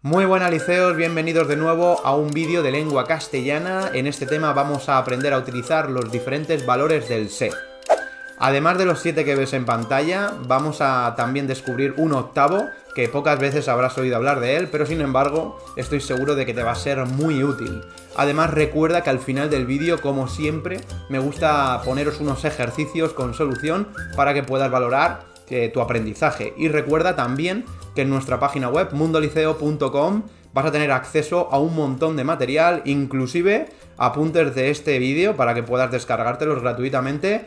Muy buenas liceos, bienvenidos de nuevo a un vídeo de lengua castellana. En este tema vamos a aprender a utilizar los diferentes valores del se. Además de los 7 que ves en pantalla, vamos a también descubrir un octavo, que pocas veces habrás oído hablar de él, pero sin embargo estoy seguro de que te va a ser muy útil. Además recuerda que al final del vídeo, como siempre, me gusta poneros unos ejercicios con solución para que puedas valorar tu aprendizaje. Y recuerda también que en nuestra página web mundoliceo.com vas a tener acceso a un montón de material, inclusive apuntes de este vídeo para que puedas descargártelos gratuitamente.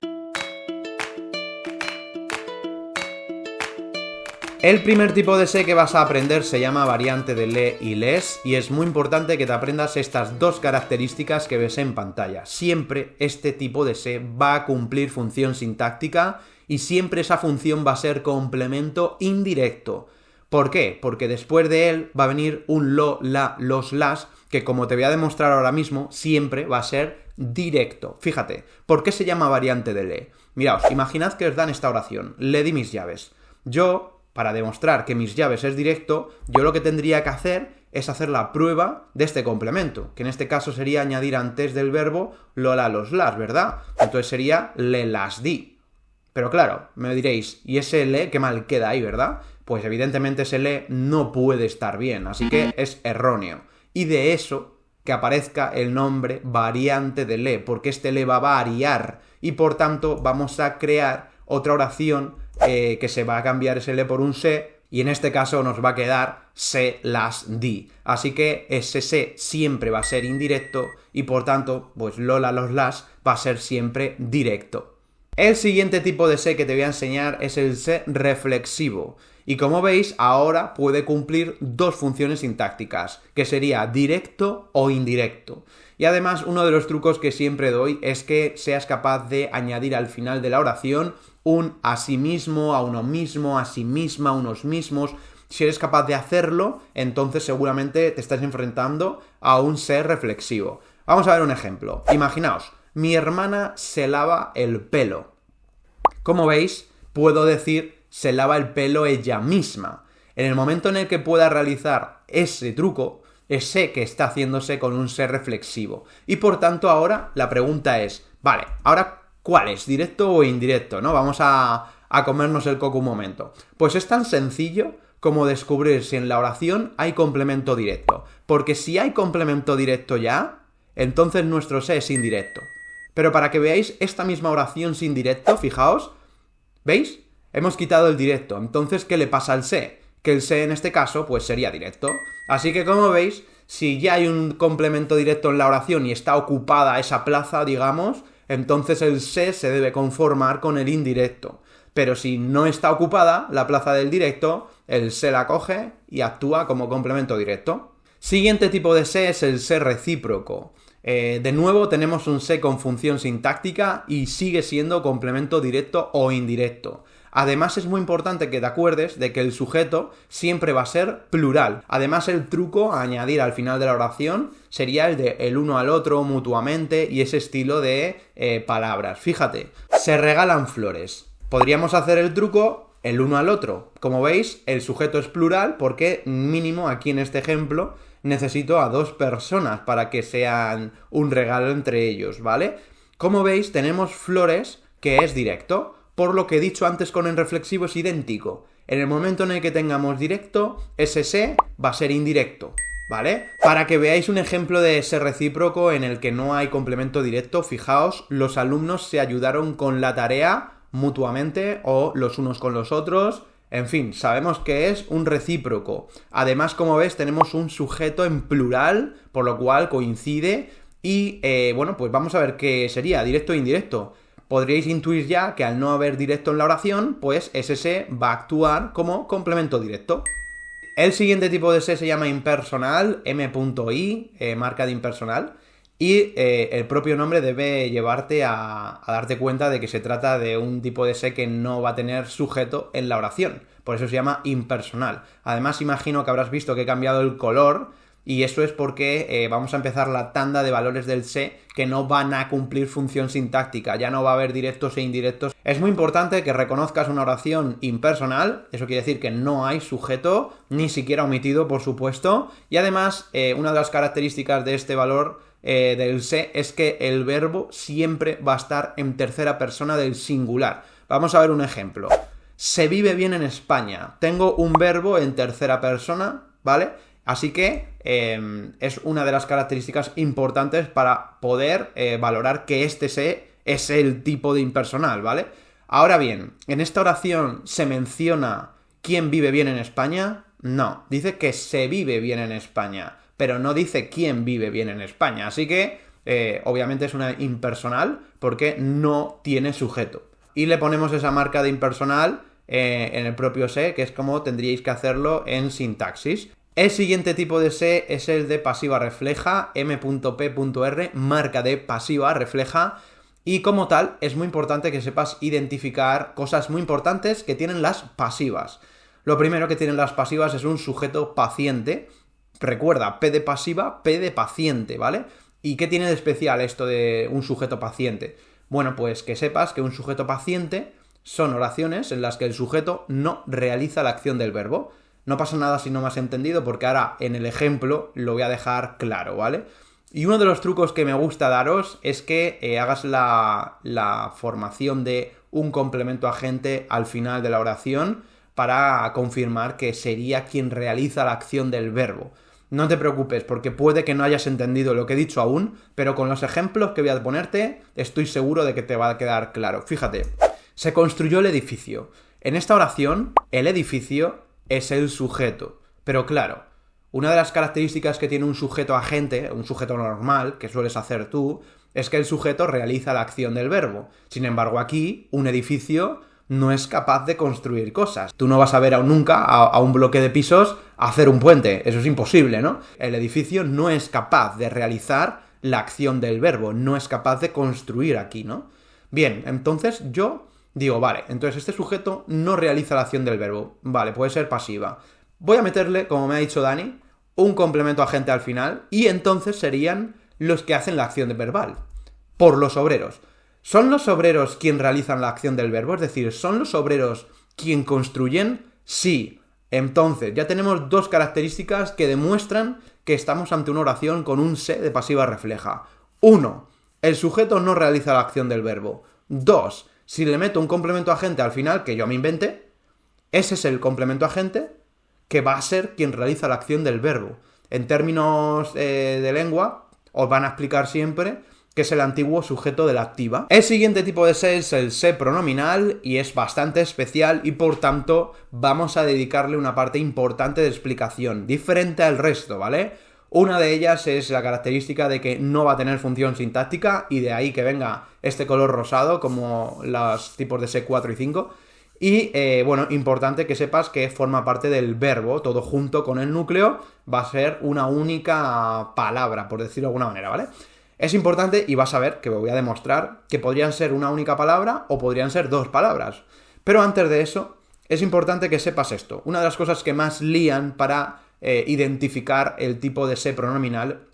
El primer tipo de se que vas a aprender se llama variante de le y les, y es muy importante que te aprendas estas dos características que ves en pantalla. Siempre este tipo de se va a cumplir función sintáctica y siempre esa función va a ser complemento indirecto. ¿Por qué? Porque después de él va a venir un lo, la, los, las, que como te voy a demostrar ahora mismo, siempre va a ser directo. Fíjate, ¿por qué se llama variante de le? Miraos, imaginad que os dan esta oración: le di mis llaves. Yo, para demostrar que mis llaves es directo, yo lo que tendría que hacer es hacer la prueba de este complemento, que en este caso sería añadir antes del verbo lo, la, los, las, ¿verdad? Entonces sería le las di. Pero claro, me diréis, ¿y ese le qué mal queda ahí, verdad? Pues evidentemente ese le no puede estar bien, así que es erróneo. Y de eso que aparezca el nombre variante de le, porque este le va a variar y por tanto vamos a crear otra oración que se va a cambiar ese le por un se, y en este caso nos va a quedar se las di. Así que ese se siempre va a ser indirecto y por tanto, pues lo, la, los, las va a ser siempre directo. El siguiente tipo de se que te voy a enseñar es el se reflexivo. Y como veis, ahora puede cumplir dos funciones sintácticas, que sería directo o indirecto. Y además, uno de los trucos que siempre doy es que seas capaz de añadir al final de la oración un a sí mismo, a uno mismo, a sí misma, a unos mismos. Si eres capaz de hacerlo, entonces seguramente te estás enfrentando a un se reflexivo. Vamos a ver un ejemplo. Imaginaos, mi hermana se lava el pelo. Como veis, puedo decir se lava el pelo ella misma. En el momento en el que pueda realizar ese truco, sé que está haciéndose con un se reflexivo. Y por tanto ahora la pregunta es, vale, ahora ¿cuál es? ¿Directo o indirecto? ¿No? Vamos a comernos el coco un momento. Pues es tan sencillo como descubrir si en la oración hay complemento directo. Porque si hay complemento directo ya, entonces nuestro se es indirecto. Pero para que veáis esta misma oración sin directo, fijaos, ¿veis? Hemos quitado el directo. Entonces, ¿qué le pasa al se? Que el se en este caso, pues sería directo. Así que, como veis, si ya hay un complemento directo en la oración y está ocupada esa plaza, digamos, entonces el se debe conformar con el indirecto. Pero si no está ocupada la plaza del directo, el se la coge y actúa como complemento directo. Siguiente tipo de se es el se recíproco. De nuevo tenemos un se con función sintáctica y sigue siendo complemento directo o indirecto. Además es muy importante que te acuerdes de que el sujeto siempre va a ser plural. Además el truco a añadir al final de la oración sería el de el uno al otro, mutuamente y ese estilo de palabras. Fíjate, se regalan flores. Podríamos hacer el truco el uno al otro. Como veis, el sujeto es plural porque mínimo aquí en este ejemplo necesito a dos personas para que sean un regalo entre ellos, ¿vale? Como veis, tenemos flores que es directo, por lo que he dicho antes con el reflexivo es idéntico. En el momento en el que tengamos directo, ese se va a ser indirecto, ¿vale? Para que veáis un ejemplo de se recíproco en el que no hay complemento directo, fijaos, los alumnos se ayudaron con la tarea mutuamente o los unos con los otros. En fin, sabemos que es un recíproco. Además, como ves, tenemos un sujeto en plural, por lo cual coincide. Y, bueno, pues vamos a ver qué sería, directo e indirecto. Podríais intuir ya que al no haber directo en la oración, pues ese se va a actuar como complemento directo. El siguiente tipo de se llama impersonal, m.i, marca de impersonal. Y el propio nombre debe llevarte a darte cuenta de que se trata de un tipo de se que no va a tener sujeto en la oración. Por eso se llama impersonal. Además, imagino que habrás visto que he cambiado el color y eso es porque vamos a empezar la tanda de valores del se que no van a cumplir función sintáctica, ya no va a haber directos e indirectos. Es muy importante que reconozcas una oración impersonal, eso quiere decir que no hay sujeto, ni siquiera omitido, por supuesto, y además una de las características de este valor del se es que el verbo siempre va a estar en tercera persona del singular. Vamos a ver un ejemplo. Se vive bien en España. Tengo un verbo en tercera persona, ¿vale? Así que es una de las características importantes para poder valorar que este se es el tipo de impersonal, ¿vale? Ahora bien, ¿en esta oración se menciona quién vive bien en España? No, dice que se vive bien en España, pero no dice quién vive bien en España. Así que, obviamente es una impersonal porque no tiene sujeto. Y le ponemos esa marca de impersonal en el propio se, que es como tendríais que hacerlo en sintaxis. El siguiente tipo de se es el de pasiva refleja, m.p.r, marca de pasiva refleja, y como tal es muy importante que sepas identificar cosas muy importantes que tienen las pasivas. Lo primero que tienen las pasivas es un sujeto paciente. Recuerda, P de pasiva, P de paciente, ¿vale? ¿Y qué tiene de especial esto de un sujeto paciente? Bueno, pues que sepas que un sujeto paciente son oraciones en las que el sujeto no realiza la acción del verbo. No pasa nada si no me has entendido, porque ahora en el ejemplo lo voy a dejar claro, ¿vale? Y uno de los trucos que me gusta daros es que hagas la formación de un complemento agente al final de la oración para confirmar que sería quien realiza la acción del verbo. No te preocupes, porque puede que no hayas entendido lo que he dicho aún, pero con los ejemplos que voy a ponerte estoy seguro de que te va a quedar claro. Fíjate, se construyó el edificio. En esta oración, el edificio es el sujeto. Pero claro, una de las características que tiene un sujeto agente, un sujeto normal, que sueles hacer tú, es que el sujeto realiza la acción del verbo. Sin embargo, aquí, un edificio no es capaz de construir cosas. Tú no vas a ver nunca a un bloque de pisos hacer un puente. Eso es imposible, ¿no? El edificio no es capaz de realizar la acción del verbo, no es capaz de construir aquí, ¿no? Bien, entonces yo digo, vale, entonces este sujeto no realiza la acción del verbo. Vale, puede ser pasiva. Voy a meterle, como me ha dicho Dani, un complemento agente al final y entonces serían los que hacen la acción verbal. Por los obreros. ¿Son los obreros quien realizan la acción del verbo? Es decir, ¿son los obreros quien construyen? Sí. Entonces, ya tenemos dos características que demuestran que estamos ante una oración con un se de pasiva refleja. 1. El sujeto no realiza la acción del verbo. 2. Si le meto un complemento agente al final, que yo me invente, ese es el complemento agente que va a ser quien realiza la acción del verbo. En términos de lengua, os van a explicar siempre que es el antiguo sujeto de la activa. El siguiente tipo de se es el se pronominal y es bastante especial y por tanto vamos a dedicarle una parte importante de explicación, diferente al resto, ¿vale? Una de ellas es la característica de que no va a tener función sintáctica y de ahí que venga este color rosado como los tipos de se 4 y 5. Y bueno, importante que sepas que forma parte del verbo, todo junto con el núcleo, va a ser una única palabra, por decirlo de alguna manera, ¿vale? Es importante y vas a ver que voy a demostrar que podrían ser una única palabra o podrían ser dos palabras. Pero antes de eso, es importante que sepas esto. Una de las cosas que más lían para identificar el tipo de se pronominal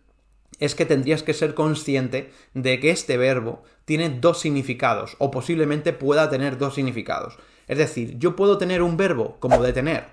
es que tendrías que ser consciente de que este verbo tiene dos significados o posiblemente pueda tener dos significados. Es decir, yo puedo tener un verbo como detener,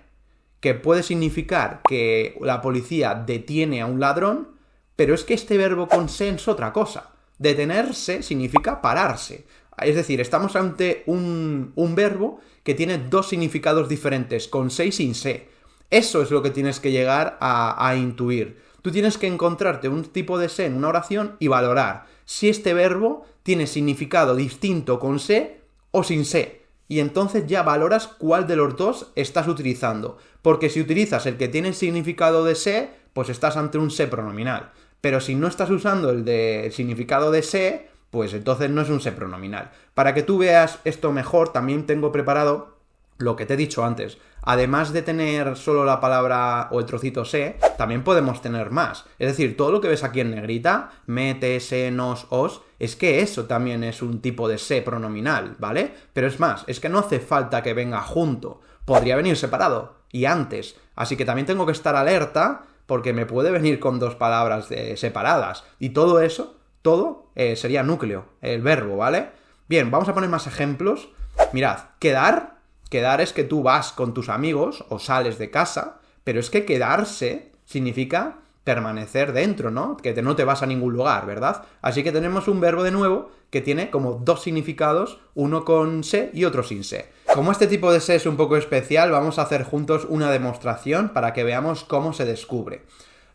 que puede significar que la policía detiene a un ladrón, pero es que este verbo con se es otra cosa. Detenerse significa pararse. Es decir, estamos ante un verbo que tiene dos significados diferentes, con se y sin se. Eso es lo que tienes que llegar a intuir. Tú tienes que encontrarte un tipo de se en una oración y valorar si este verbo tiene significado distinto con se o sin se. Y entonces ya valoras cuál de los dos estás utilizando. Porque si utilizas el que tiene significado de se, pues estás ante un se pronominal. Pero si no estás usando el de significado de se, pues entonces no es un se pronominal. Para que tú veas esto mejor, también tengo preparado lo que te he dicho antes. Además de tener solo la palabra o el trocito se, también podemos tener más. Es decir, todo lo que ves aquí en negrita, me, te, se, nos, os, es que eso también es un tipo de se pronominal, ¿vale? Pero es más, es que no hace falta que venga junto. Podría venir separado y antes. Así que también tengo que estar alerta porque me puede venir con dos palabras separadas. Y todo eso, sería núcleo, el verbo, ¿vale? Bien, vamos a poner más ejemplos. Mirad, quedar es que tú vas con tus amigos o sales de casa, pero es que quedarse significa permanecer dentro, ¿no? Que no te vas a ningún lugar, ¿verdad? Así que tenemos un verbo de nuevo que tiene como dos significados, uno con se y otro sin se. Como este tipo de se es un poco especial, vamos a hacer juntos una demostración para que veamos cómo se descubre.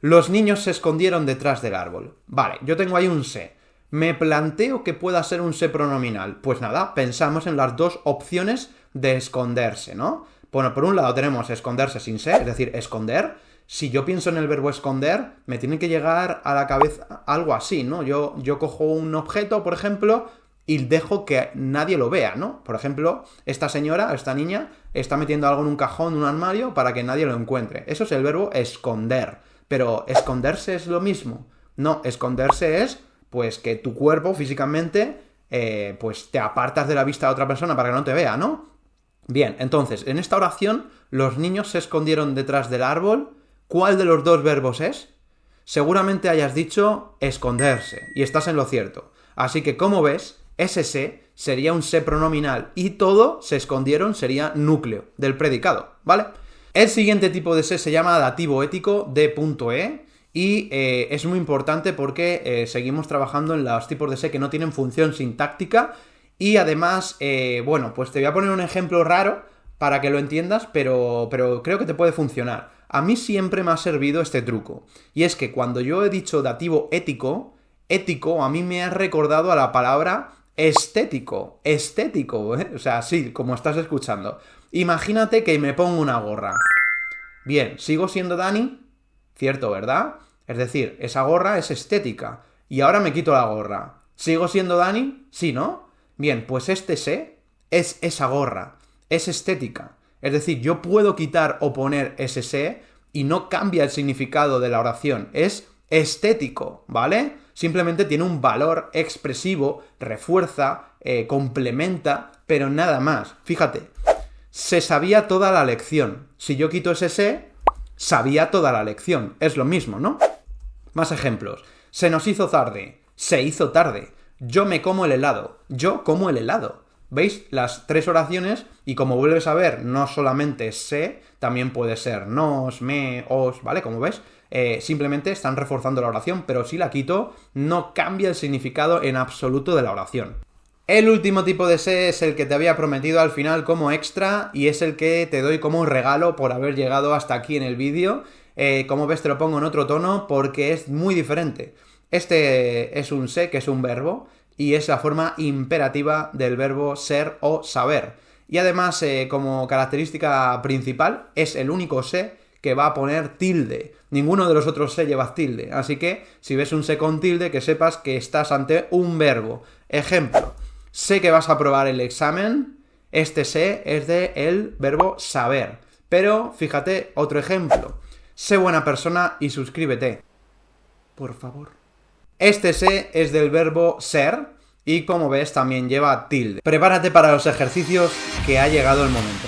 Los niños se escondieron detrás del árbol. Vale, yo tengo ahí un se. Me planteo que pueda ser un se pronominal. Pues nada, pensamos en las dos opciones de esconderse, ¿no? Bueno, por un lado tenemos esconderse sin se, es decir, esconder. Si yo pienso en el verbo esconder, me tiene que llegar a la cabeza algo así, ¿no? Yo cojo un objeto, por ejemplo, y dejo que nadie lo vea, ¿no? Por ejemplo, esta señora, esta niña, está metiendo algo en un cajón, en un armario, para que nadie lo encuentre. Eso es el verbo esconder. Pero ¿esconderse es lo mismo? No, esconderse es, pues, que tu cuerpo físicamente, pues, te apartas de la vista de otra persona para que no te vea, ¿no? Bien, entonces, en esta oración, los niños se escondieron detrás del árbol. ¿Cuál de los dos verbos es? Seguramente hayas dicho esconderse, y estás en lo cierto. Así que, como ves, ese se sería un se pronominal, y todo se escondieron sería núcleo del predicado, ¿vale? El siguiente tipo de se se llama dativo ético, d.e, y es muy importante porque seguimos trabajando en los tipos de se que no tienen función sintáctica, y además, bueno, pues te voy a poner un ejemplo raro para que lo entiendas, pero creo que te puede funcionar. A mí siempre me ha servido este truco, y es que cuando yo he dicho dativo ético a mí me ha recordado a la palabra estético, o sea, sí, como estás escuchando. Imagínate que me pongo una gorra. Bien, ¿sigo siendo Dani? Cierto, ¿verdad? Es decir, esa gorra es estética, y ahora me quito la gorra. ¿Sigo siendo Dani? Sí, ¿no? Bien, pues este se es esa gorra, es estética. Es decir, yo puedo quitar o poner ese se y no cambia el significado de la oración. Es estético, ¿vale? Simplemente tiene un valor expresivo, refuerza, complementa, pero nada más. Fíjate, se sabía toda la lección. Si yo quito ese se, sabía toda la lección. Es lo mismo, ¿no? Más ejemplos. Se nos hizo tarde. Se hizo tarde. Yo me como el helado. Yo como el helado. ¿Veis? Las tres oraciones, y como vuelves a ver, no solamente se, también puede ser nos, me, os, ¿vale? Como ves, simplemente están reforzando la oración, pero si la quito, no cambia el significado en absoluto de la oración. El último tipo de se es el que te había prometido al final como extra, y es el que te doy como regalo por haber llegado hasta aquí en el vídeo. Como ves, te lo pongo en otro tono porque es muy diferente. Este es un se, que es un verbo, y es la forma imperativa del verbo ser o saber. Y además, como característica principal, es el único se que va a poner tilde. Ninguno de los otros se lleva tilde. Así que, si ves un se con tilde, que sepas que estás ante un verbo. Ejemplo, sé que vas a aprobar el examen. Este se es del verbo saber. Pero, fíjate, otro ejemplo. Sé buena persona y suscríbete. Por favor. Este se es del verbo ser, y como ves también lleva tilde. Prepárate para los ejercicios, que ha llegado el momento.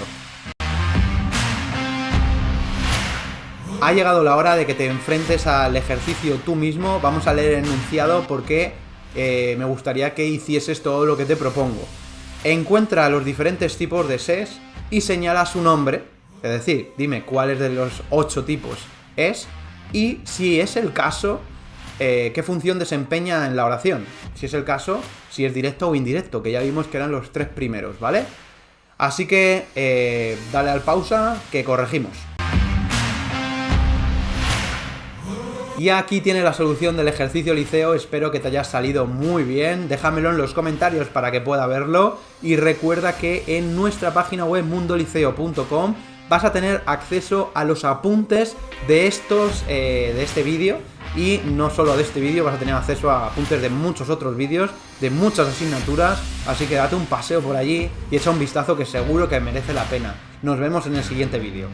Ha llegado la hora de que te enfrentes al ejercicio tú mismo. Vamos a leer el enunciado porque me gustaría que hicieses todo lo que te propongo. Encuentra los diferentes tipos de ses y señala su nombre, es decir, dime cuáles de los 8 tipos es, y si es el caso, qué función desempeña en la oración. Si es el caso, si es directo o indirecto, que ya vimos que eran los 3 primeros, ¿vale? Así que dale al pausa, que corregimos. Y aquí tienes la solución del ejercicio liceo, espero que te haya salido muy bien, déjamelo en los comentarios para que pueda verlo, y recuerda que en nuestra página web mundoliceo.com vas a tener acceso a los apuntes de este vídeo, y no solo de este vídeo, vas a tener acceso a apuntes de muchos otros vídeos, de muchas asignaturas, así que date un paseo por allí y echa un vistazo que seguro que merece la pena. Nos vemos en el siguiente vídeo.